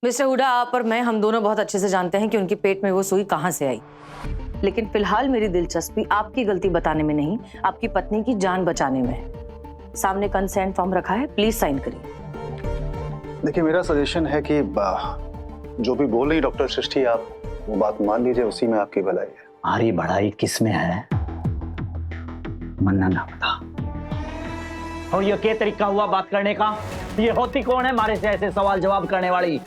Mister Hooda, आप और मैं हम दोनों बहुत अच्छे से जानते हैं कि उनके पेट में वो सुई कहां से आई। लेकिन फिलहाल मेरी दिलचस्पी आपकी गलती बताने में नहीं, आपकी पत्नी की जान बचाने में है। सामने कंसेंट फॉर्म रखा है, प्लीज साइन करिए। देखिए, मेरा सजेशन है कि जो भी बोल रही डॉक्टर सृष्टि, आप वो बात मान लीजिए, उसी में आपकी भलाई है। हमारी बढ़ाई किस में है, मन्ना ना बता। और ये क्या तरीका हुआ बात करने का? ये होती कौन है हमारे से ऐसे सवाल जवाब करने वाली?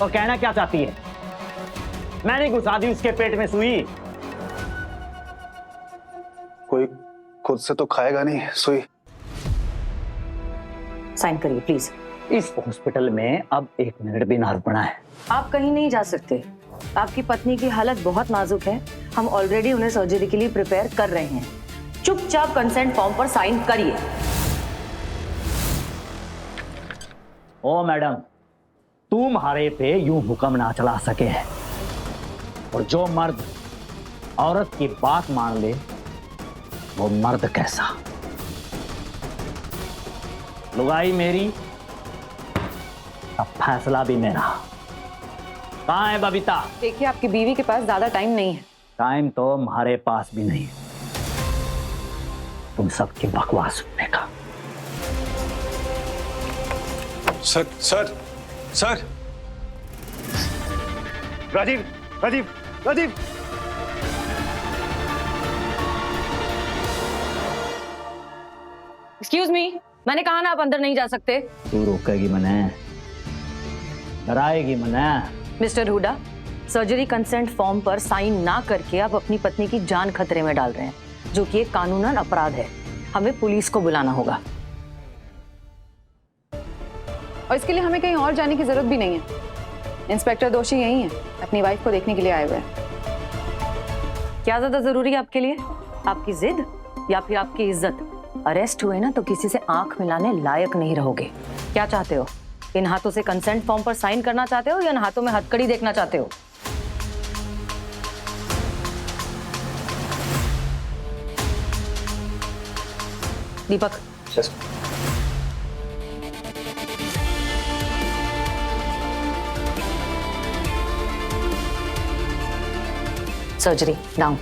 और कहना क्या चाहती है? मैंने घुसा दी उसके पेट में सुई। कोई खुद से तो खाएगा नहीं सुई। साइन करिए प्लीज। इस हॉस्पिटल में अब 1 मिनट भी ना रुकना है। आप कहीं नहीं जा सकते। आपकी पत्नी की हालत बहुत नाजुक है। हम ऑलरेडी उन्हें सर्जरी के लिए प्रिपेयर कर रहे हैं। चुपचाप कंसेंट फॉर्म पर साइन करिए। ओ मैडम, तुम्हारे पे यूं हुक्म ना चला सके है। और जो मर्द औरत की बात मान ले वो मर्द कैसा? लुगाई मेरी, अब फैसला भी मेरा। कहाँ है बबीता? देखिए, आपकी बीवी के पास ज्यादा टाइम नहीं है। टाइम तो हमारे पास भी नहीं है तुम सबकी बकवास सुनने का। Sir sir sir, Rajiv Rajiv Rajiv, excuse me, मैंने कहा ना आप अंदर नहीं जा सकते। तू रोकेगी मने, डराएगी मने। Mister Hooda, surgery consent form पर साइन ना करके आप अपनी पत्नी की जान खतरे में डाल रहे हैं, जो कि एक कानूनन अपराध है। हमें पुलिस को बुलाना होगा। और इसके लिए हमें कहीं और जाने की जरूरत भी नहीं है। इंस्पेक्टर दोषी यही है, अपनी वाइफ को देखने के लिए आए हुए हैं। क्या ज्यादा जरूरी है आपके लिए, आपकी जिद या फिर आपकी इज्जत? अरेस्ट हुए ना तो किसी से आंख मिलाने लायक नहीं रहोगे। क्या चाहते हो? इन हाथों से कंसेंट फॉर्म पर साइन करना चाहते हो या इन हाथों में हथकड़ी देखना चाहते हो? दीपक, सर्जरी डाउन।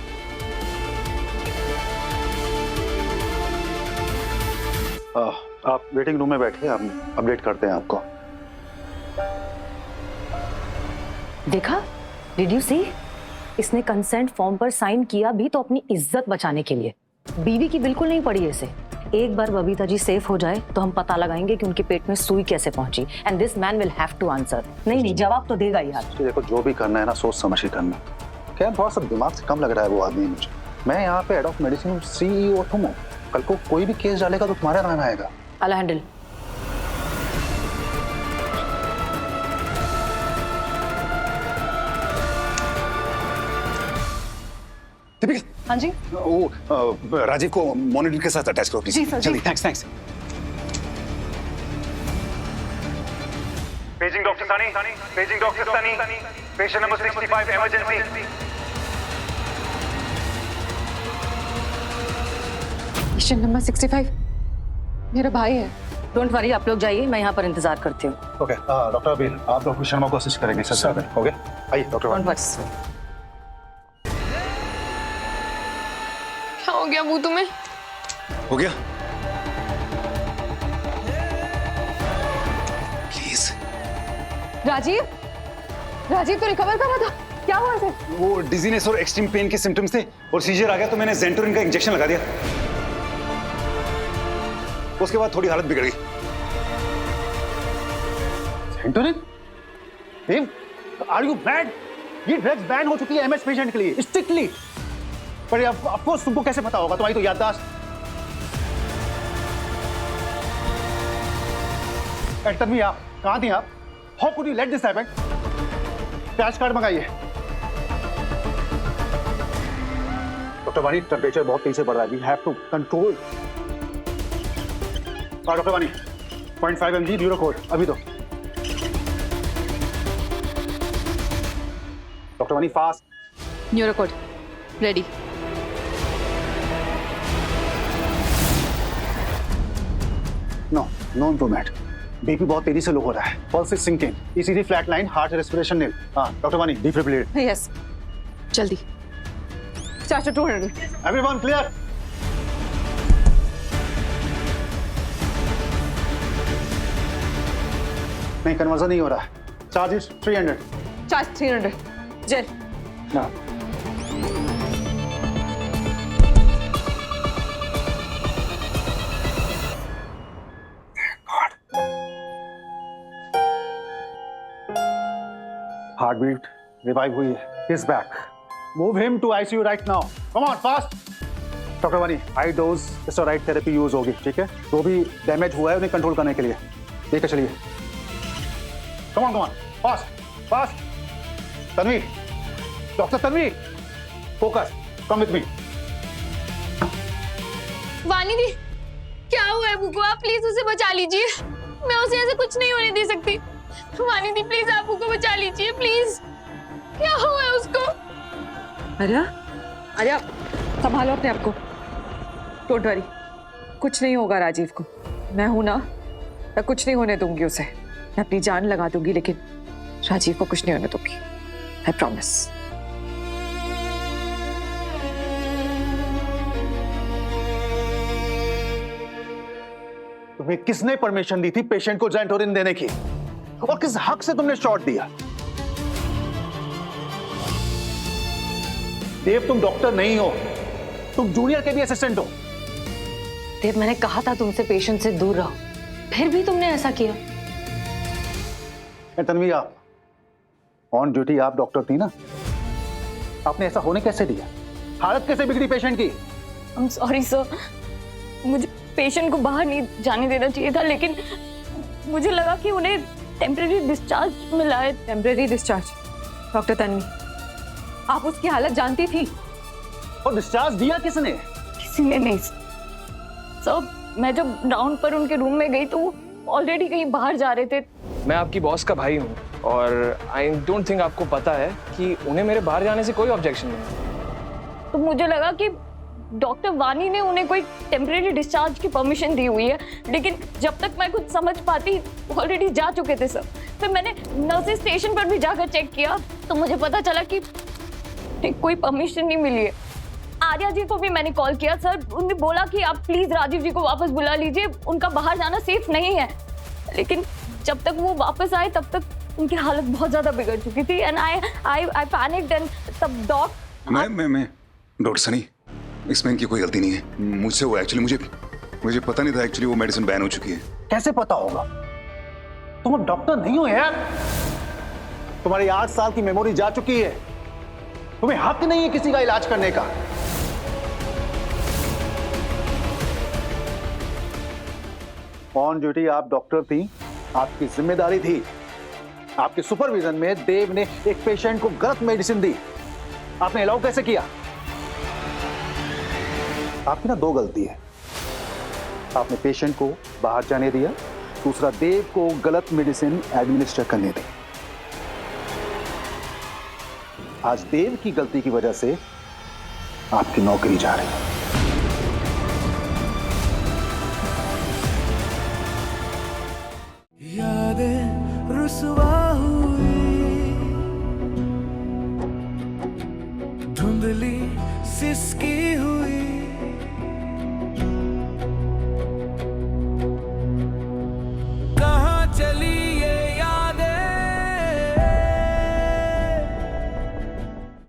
आप वेटिंग रूम में बैठिए, हम अपडेट करते हैं आपको। देखा, डिड यू सी? इसने कंसेंट फॉर्म पर साइन किया भी तो अपनी इज्जत बचाने के लिए। बीवी की बिल्कुल नहीं पड़ी इसे। एक बार बबीता जी सेफ हो जाए तो हम पता लगाएंगे कि उनके पेट में सुई कैसे पहुंची। And this man will have to answer. नहीं, जवाब तो देगा ही यार। देखो, जो भी करना है ना, सोच समझ के करना। क्या थोड़ा सा दिमाग से कम लग रहा है वो आदमी मुझे। मैं यहाँ पे हेड ऑफ मेडिसिन CEO तुम हो। कल को कोई भी केस डालेगा तो तुम्हारा नाम आएगा। I'll handle। हाँ जी, वो राजीव को मॉनिटर के साथ अटैच करो प्लीज। जी सर, जी। Thanks thanks. Paging doctor Sunny, paging doctor Sunny, patient number 65 emergency. Patient number 65 मेरा भाई है। डोंट वरी, आप लोग जाइए, मैं यहाँ पर इंतजार करती हूँ। ओके, डॉक्टर अबीर, आप डॉक्टर शर्मा को असिस्ट करेंगे सर। ओके, आइए डॉक्टर। Don't worry. क्या हो गया बूतू में? हो गया? प्लीज। राजीव, राजीव तो रिकवर कर रहा था, क्या हुआ इसे? वो डिजीनेस और एक्सट्रीम पेन के सिम्टम्स थे और सीजर आ गया तो मैंने जेंटोरिन का इंजेक्शन लगा दिया। उसके बाद थोड़ी हालत बिगड़ गई। जेंटोरिन? देव, आर यू मैड? ये ड्रग्स बैन हो चुकी है MS पेशेंट के लिए स्ट्रिक्टली। पर अब ऑफकोर्स तुमको कैसे पता होगा? तुम्हारी तो याददाश्त। एक्टर भी आप कहाँ थी आप? How could you let this happen? Crash card मंगाइए। डॉक्टर वानी, टेम्परेचर बहुत तेज से बढ़ रहा है। We have to control. Doctor Wani, 0.5 mg neurocode अभी दो। Doctor Wani, fast. Neurocode ready. No improvement. BP बहुत तेजी से लो हो रहा है, pulse is sinking, ECG flat line, heart respiration nil. हाँ डॉक्टर वानी, डिफिब्रिलेट। यस, जल्दी। चाचा 200। Everyone clear? नहीं, कन्वर्जन नहीं हो रहा है। चार्जेस 300। चार्ज 300। जेल। ना हार्ट बीट रिवाइव हुई है। He is back. Move him to ICU right now. Come on, fast. Doctor Wani, high dose steroid therapy use होगी, ठीक है? जो भी डैमेज हुआ है उन्हें कंट्रोल करने के लिए लेकर चलिए। Come on, fast fast. Tanvi, doctor Tanvi, focus, come with me. वानी दी, क्या हुआ है बुको? आप प्लीज उसे बचा लीजिए। मैं उसे ऐसे कुछ नहीं होने दे सकती। वानी दी प्लीज आप बुको बचा लीजिए प्लीज। क्या हुआ है उसको? आर्या, संभालो अपने आप को। डोंट वरी, कुछ नहीं होगा राजीव को। मैं हूं ना, मैं कुछ नहीं होने दूंगी उसे। मैं अपनी जान लगा दूंगी, लेकिन राजीव को कुछ नहीं होने दूंगी। I promise. तुम्हें किसने परमिशन दी थी पेशेंट को जेंटोरिन देने की, और किस हक से तुमने शॉट दिया? देव, तुम डॉक्टर नहीं हो, तुम जूनियर के भी असिस्टेंट हो। देव, मैंने कहा था तुमसे पेशेंट से दूर रहो, फिर भी तुमने ऐसा किया। तन्वी, आप ऑन ड्यूटी, आप डॉक्टर थी ना, आपने ऐसा होने कैसे दिया? हालत कैसे बिगड़ी पेशेंट की? आई एम सॉरी सर, मुझे पेशेंट को बाहर नहीं जाने देना चाहिए था, लेकिन मुझे लगा कि उन्हें टेम्परेरी डिस्चार्ज मिला है। Temporary discharge? डॉक्टर तन्वी, आप उसकी हालत जानती थी? और डिस्चार्ज दिया किसने? किसी ने नहीं सर। मैं जब ग्राउंड पर उनके रूम में गई तो वो ऑलरेडी कहीं बाहर जा रहे थे। मैं आपकी बॉस का भाई हूँ और आई डोंट थिंक आपको पता है कि उन्हें मेरे बाहर जाने से कोई ऑब्जेक्शन नहीं। तो मुझे लगा कि डॉक्टर वानी ने उन्हें कोई टेम्परेरी डिस्चार्ज की परमिशन दी हुई है, लेकिन जब तक मैं कुछ समझ पाती ऑलरेडी जा चुके थे सर। फिर मैंने नर्सिंग स्टेशन पर भी जाकर चेक किया तो मुझे पता चला कि कोई परमिशन नहीं मिली है। आर्या जी को भी मैंने कॉल किया सर, उन्होंने बोला कि आप प्लीज राजीव जी को वापस बुला लीजिए, उनका बाहर जाना सेफ नहीं है। लेकिन जब तक वो वापस आए तब तक उनकी हालत बहुत ज्यादा बिगड़ चुकी थी एंड आई पैनिक्ड एंड तब मैं डॉक्टर सनी, इसमें इनकी कोई गलती नहीं है। मुझसे वो एक्चुअली मुझे पता नहीं था एक्चुअली वो मेडिसिन बैन हो चुकी है। कैसे पता होगा? तुम अब डॉक्टर नहीं हो यार। तुम्हारी 8 साल की मेमोरी जा चुकी है। तुम्हें हक नहीं है किसी का इलाज करने का। ऑन ड्यूटी आप डॉक्टर थी, आपकी जिम्मेदारी थी। आपके सुपरविजन में देव ने एक पेशेंट को गलत मेडिसिन दी, आपने अलाउ कैसे किया? आपकी ना 2 गलती है। आपने पेशेंट को बाहर जाने दिया, दूसरा देव को गलत मेडिसिन एडमिनिस्टर करने दी। आज देव की गलती की वजह से आपकी नौकरी जा रही है। यादें रुसवा हुई, धुंधली सिसकी हुई,